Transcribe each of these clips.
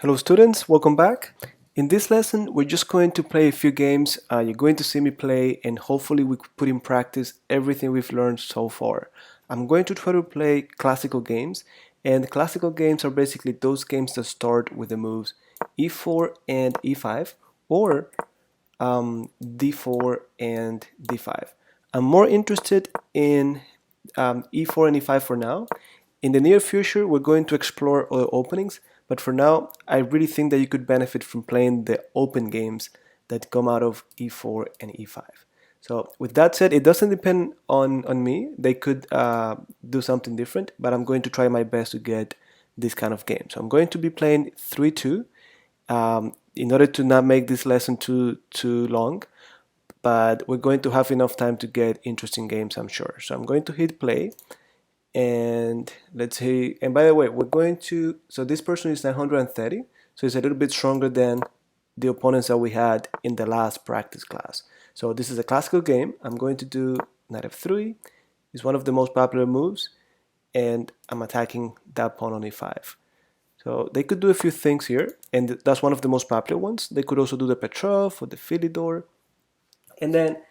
Hello students, welcome back. In this lesson, we're just going to play a few games. You're going to see me play and hopefully we could put in practice everything we've learned so far. I'm going to try to play classical games, and classical games are basically those games that start with the moves e4 and e5 or d4 and d5. I'm more interested in e4 and e5 for now. In the near future, we're going to explore other openings, but for now, I really think that you could benefit from playing the open games that come out of e4 and e5. So with that said, it doesn't depend on me. They could do something different, but I'm going to try my best to get this kind of game. So I'm going to be playing 3-2 in order to not make this lesson too long, but we're going to have enough time to get interesting games, I'm sure. So I'm going to hit play, and let's see. And by the way, we're going to, so this person is 930, so it's a little bit stronger than the opponents that we had in the last practice class. So this is a classical game. I'm going to do knight f3. It's one of the most popular moves, and I'm attacking that pawn on e5. So they could do a few things here, and that's one of the most popular ones. They could also do the Petrov or the Philidor. And then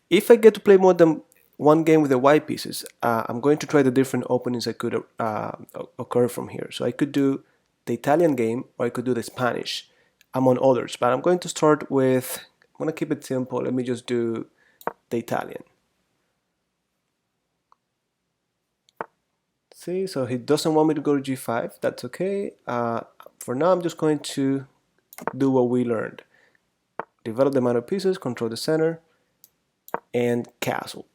if I get to play more than one game with the white pieces, I'm going to try the different openings that could occur from here. So I could do the Italian game, or I could do the Spanish, among others. But I'm going to start with, I'm going to keep it simple. Let me just do the Italian. See, so he doesn't want me to go to g5. That's okay. For now, I'm just going to do what we learned. Develop the minor pieces, control the center, and castle.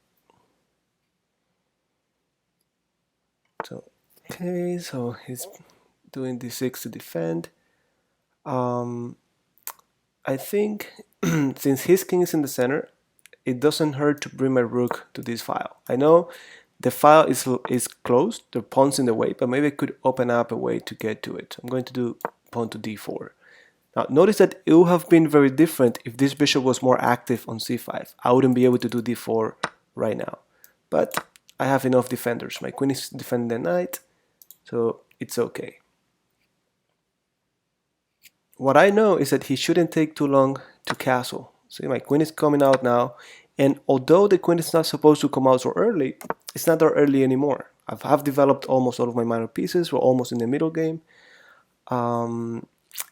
So, okay, so he's doing d6 to defend. I think since his king is in the center, it doesn't hurt to bring my rook to this file. I know the file is closed, the pawn's in the way, but maybe I could open up a way to get to it. I'm going to do pawn to d4. Now notice that it would have been very different if this bishop was more active on c5. I wouldn't be able to do d4 right now. But I have enough defenders. My queen is defending the knight, so it's okay. What I know is that he shouldn't take too long to castle. See, my queen is coming out now, and although the queen is not supposed to come out so early, it's not that early anymore. I've developed almost all of my minor pieces. We're almost in the middle game, and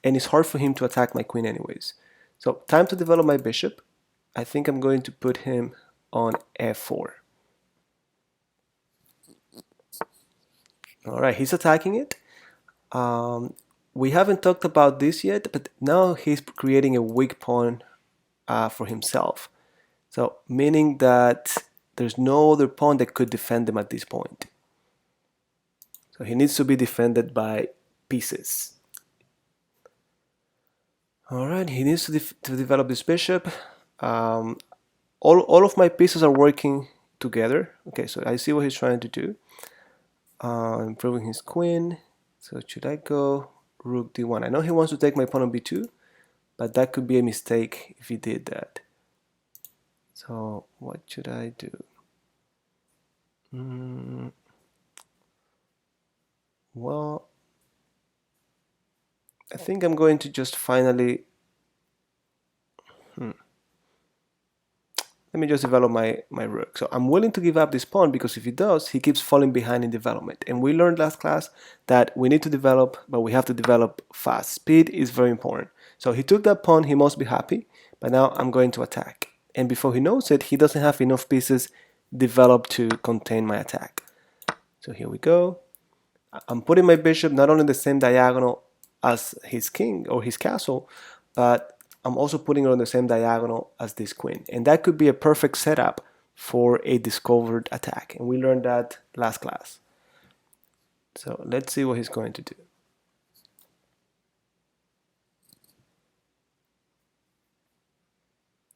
it's hard for him to attack my queen anyways. So time to develop my bishop. I think I'm going to put him on f4. All right, he's attacking it. We haven't talked about this yet, but now he's creating a weak pawn for himself. So meaning that there's no other pawn that could defend him at this point. So he needs to be defended by pieces. All right, he needs to develop this bishop. All of my pieces are working together. Okay, so I see what he's trying to do. Improving his queen. So should I go rook d1? I know he wants to take my pawn on b2, but that could be a mistake if he did that. So what should I do? Well, I think I'm going to just finally let me just develop my rook. So I'm willing to give up this pawn because if he does, he keeps falling behind in development. And we learned last class that we need to develop, but we have to develop fast. Speed is very important. So he took that pawn, he must be happy, but now I'm going to attack. And before he knows it, he doesn't have enough pieces developed to contain my attack. So here we go. I'm putting my bishop not only in the same diagonal as his king or his castle, but I'm also putting it on the same diagonal as this queen. And that could be a perfect setup for a discovered attack. And we learned that last class. So let's see what he's going to do.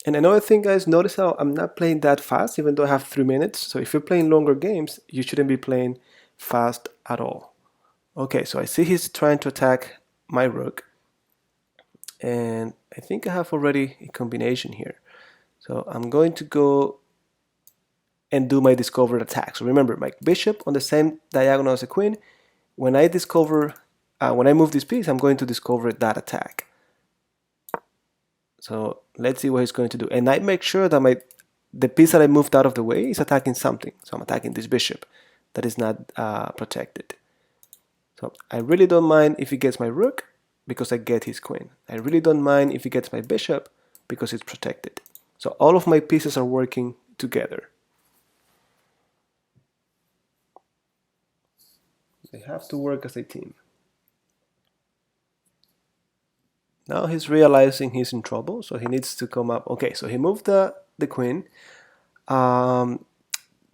And another thing, guys, notice how I'm not playing that fast, even though I have 3 minutes. So if you're playing longer games, you shouldn't be playing fast at all. Okay, so I see he's trying to attack my rook. And I think I have already a combination here. So I'm going to go and do my discovered attack. So remember, my bishop on the same diagonal as the queen. When I discover when I move this piece, I'm going to discover that attack. So let's see what he's going to do. And I make sure that the piece that I moved out of the way is attacking something. So I'm attacking this bishop that is not protected. So I really don't mind if he gets my rook because I get his queen. I really don't mind if he gets my bishop because it's protected. So all of my pieces are working together. They have to work as a team. Now he's realizing he's in trouble, so he needs to come up. Okay, so he moved the queen.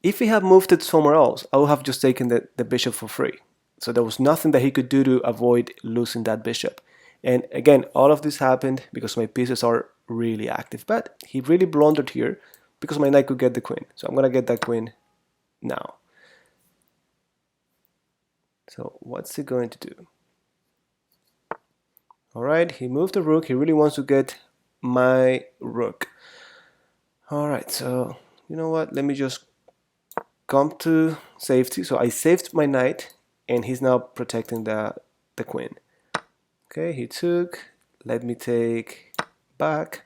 If he had moved it somewhere else, I would have just taken the bishop for free. So there was nothing that he could do to avoid losing that bishop. And again, all of this happened because my pieces are really active. But he really blundered here because my knight could get the queen. So I'm going to get that queen now. So what's he going to do? Alright, he moved the rook. He really wants to get my rook. Alright, so you know what? Let me just come to safety. So I saved my knight and he's now protecting the queen. Okay, he took. Let me take back.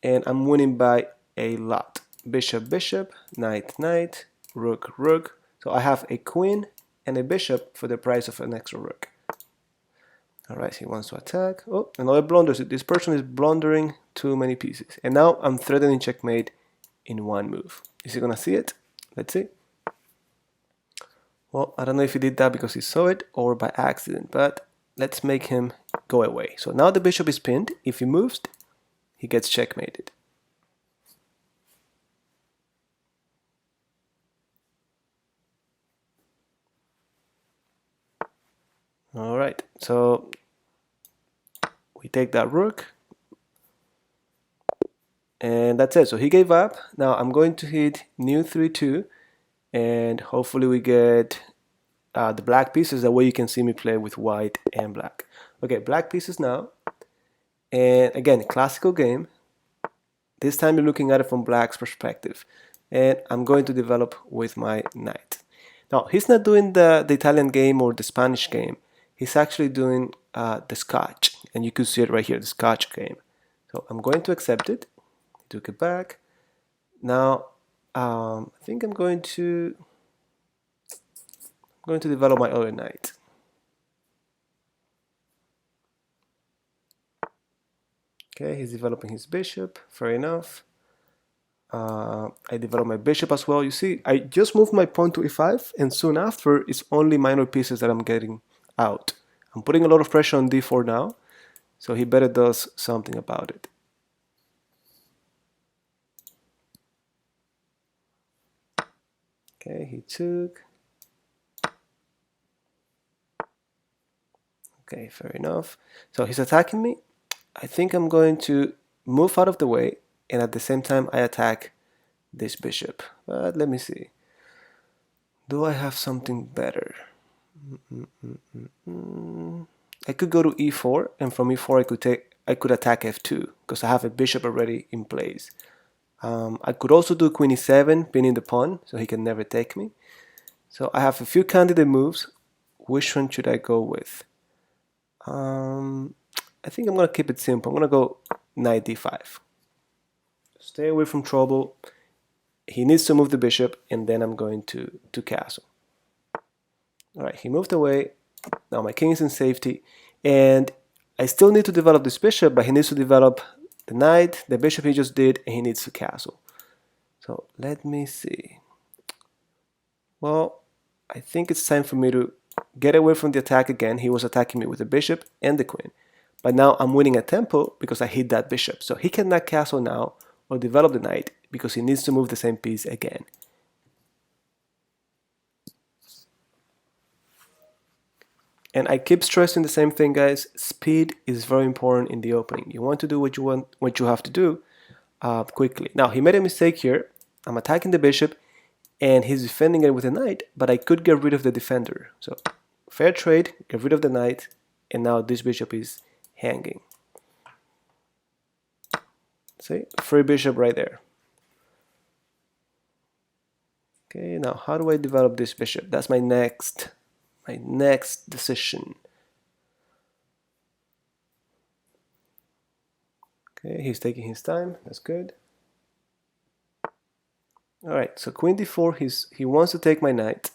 And I'm winning by a lot. Bishop, bishop, knight, knight, rook, rook. So I have a queen and a bishop for the price of an extra rook. Alright, he wants to attack. Oh, another blunder. This person is blundering too many pieces. And now I'm threatening checkmate in one move. Is he gonna see it? Let's see. Well, I don't know if he did that because he saw it or by accident, but let's make him go away. So now the bishop is pinned. If he moves, he gets checkmated. Alright, so we take that rook. And that's it. So he gave up. Now I'm going to hit new 3-2 and hopefully we get the black pieces. That way you can see me play with white and black. Okay, black pieces now. And again, classical game. This time you're looking at it from black's perspective. And I'm going to develop with my knight. Now, he's not doing the Italian game or the Spanish game. He's actually doing the Scotch. And you can see it right here, the Scotch game. So I'm going to accept it. Took it back. Now, I think I'm going to develop my other knight. Okay, he's developing his bishop. Fair enough. I develop my bishop as well. You see, I just moved my pawn to e5, and soon after, it's only minor pieces that I'm getting out. I'm putting a lot of pressure on d4 now, so he better does something about it. Okay, he took. Okay, fair enough. So he's attacking me. I think I'm going to move out of the way, and at the same time I attack this bishop. But let me see. Do I have something better? I could go to e4, and from e4 I could attack f2 because I have a bishop already in place. I could also do queen e7, pinning the pawn, so he can never take me. So I have a few candidate moves. Which one should I go with? I think I'm going to keep it simple. I'm going to go knight d5. Stay away from trouble. He needs to move the bishop, and then I'm going to castle. Alright, he moved away. Now my king is in safety. And I still need to develop this bishop, but he needs to develop the knight, the bishop he just did, and he needs to castle. So let me see. Well, I think it's time for me to get away from the attack again. He was attacking me with the bishop and the queen. But now I'm winning at tempo because I hit that bishop. So he cannot castle now or develop the knight because he needs to move the same piece again. And I keep stressing the same thing, guys. Speed is very important in the opening. You want to do what you have to do quickly. Now he made a mistake here. I'm attacking the bishop and he's defending it with a knight, but I could get rid of the defender. So fair trade, get rid of the knight, and now this bishop is hanging. See, free bishop right there. Okay, now how do I develop this bishop? That's my next my next decision. Okay, he's taking his time. That's good. All right, so queen d4. He wants to take my knight,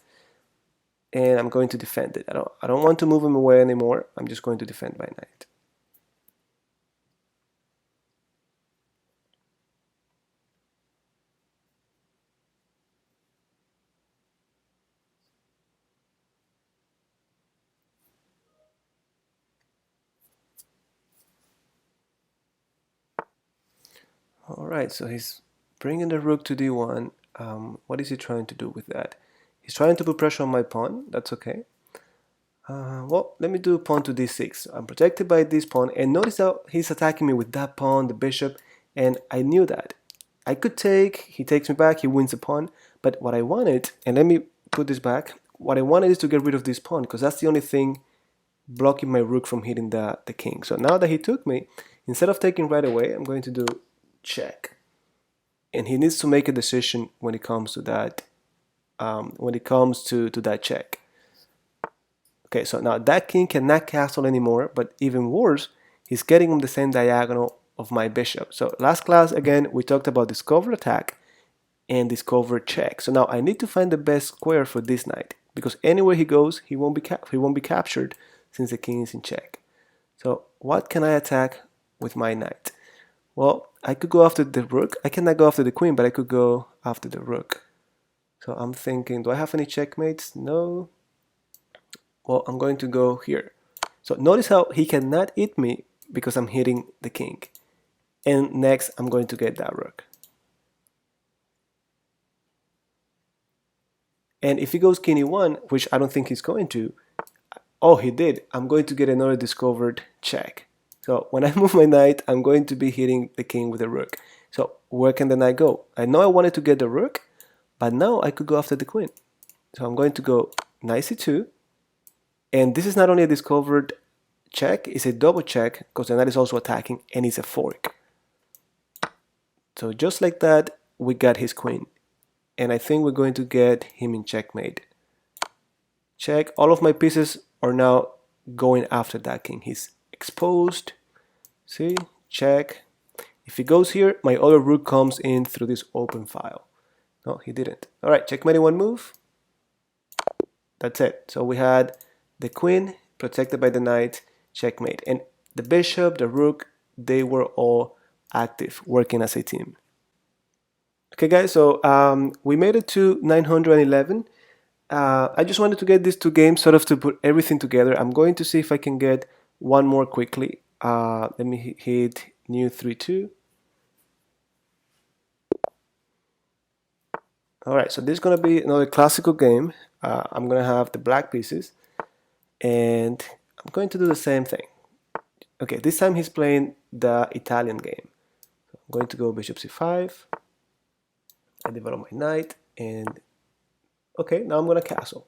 and I'm going to defend it. I don't want to move him away anymore. I'm just going to defend my knight. All right, so he's bringing the rook to d1. What is he trying to do with that? He's trying to put pressure on my pawn. That's okay. Well, let me do pawn to d6. I'm protected by this pawn, and notice how he's attacking me with that pawn, the bishop, and I knew that. I could take, he takes me back, he wins the pawn, but what I wanted, and let me put this back, what I wanted is to get rid of this pawn, because that's the only thing blocking my rook from hitting the king. So now that he took me, instead of taking right away, I'm going to do check. And he needs to make a decision when it comes to that, to that check. Okay, so now that king cannot castle anymore, but even worse, he's getting on the same diagonal of my bishop. So last class, again, we talked about discover attack and discover check. So now I need to find the best square for this knight, because anywhere he goes, he won't be captured since the king is in check. So what can I attack with my knight? Well, I could go after the rook. I cannot go after the queen, but I could go after the rook. So I'm thinking, do I have any checkmates? No. Well, I'm going to go here. So notice how he cannot hit me because I'm hitting the king. And next, I'm going to get that rook. And if he goes king e1, which I don't think he's going to, oh, he did. I'm going to get another discovered check. So when I move my knight, I'm going to be hitting the king with a rook. So where can the knight go? I know I wanted to get the rook, but now I could go after the queen. So I'm going to go knight c2. And this is not only a discovered check, it's a double check because the knight is also attacking and it's a fork. So just like that, we got his queen. And I think we're going to get him in checkmate. Check, all of my pieces are now going after that king. He's exposed. See, check. If he goes here, my other rook comes in through this open file. No, he didn't. All right, checkmate in one move. That's it. So we had the queen protected by the knight, checkmate. And the bishop, the rook, they were all active, working as a team. Okay, guys, so we made it to 911. I just wanted to get these two games sort of to put everything together. I'm going to see if I can get one more quickly. Let me hit new 3-2. All right, so this is going to be another classical game. I'm going to have the black pieces, and I'm going to do the same thing. Okay, this time he's playing the Italian game. So I'm going to go bishop c5. I develop my knight, and okay, now I'm going to castle.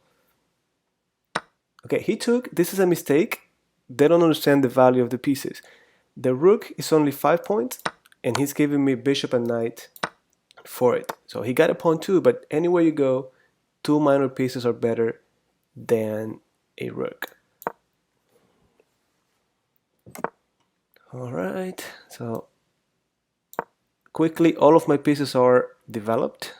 Okay, he took, this is a mistake. They don't understand the value of the pieces. The rook is only 5 points, and he's giving me bishop and knight for it. So he got a pawn too, but anywhere you go, two minor pieces are better than a rook. All right, so quickly, all of my pieces are developed.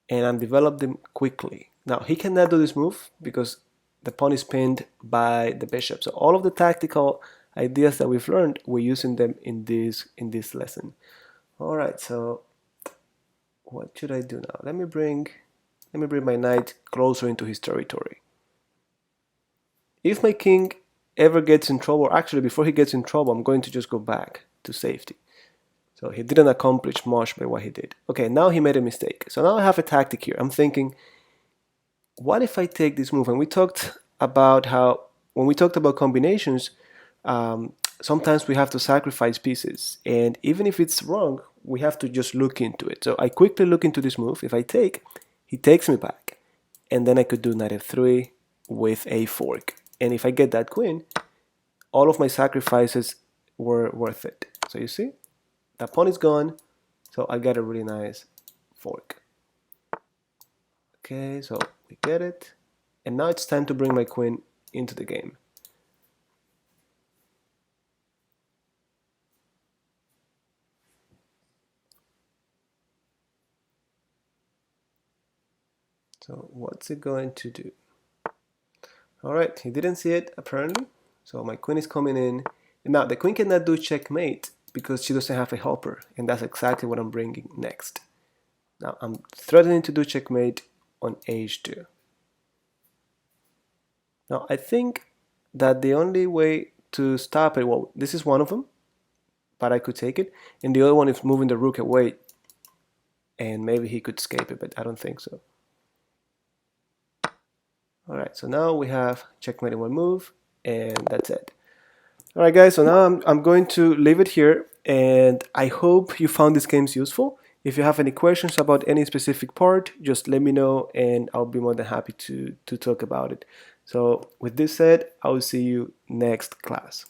And I'm developed them quickly. Now, he cannot do this move because the pawn is pinned by the bishop. So all of the tactical ideas that we've learned, we're using them in this lesson. All right, so what should I do now? Let me bring my knight closer into his territory. If my king ever gets in trouble, actually before he gets in trouble, I'm going to just go back to safety. So he didn't accomplish much by what he did. Okay, now he made a mistake. So now I have a tactic here. I'm thinking, what if I take this move? And we talked about how, when we talked about combinations, sometimes we have to sacrifice pieces. And even if it's wrong, we have to just look into it. So I quickly look into this move. If I take, he takes me back. And then I could do knight f3 with a fork. And if I get that queen, all of my sacrifices were worth it. So you see, that pawn is gone. So I got a really nice fork. Okay, so we get it. And now it's time to bring my queen into the game. So what's it going to do? All right, he didn't see it apparently. So my queen is coming in. And now the queen cannot do checkmate because she doesn't have a helper. And that's exactly what I'm bringing next. Now I'm threatening to do checkmate on h2. Now I think that the only way to stop it, well, this is one of them, but I could take it. And the other one is moving the rook away. And maybe he could escape it, but I don't think so. All right, so now we have checkmate in one move, and that's it. All right, guys, so now I'm going to leave it here, and I hope you found these games useful. If you have any questions about any specific part, just let me know, and I'll be more than happy to talk about it. So with this said, I will see you next class.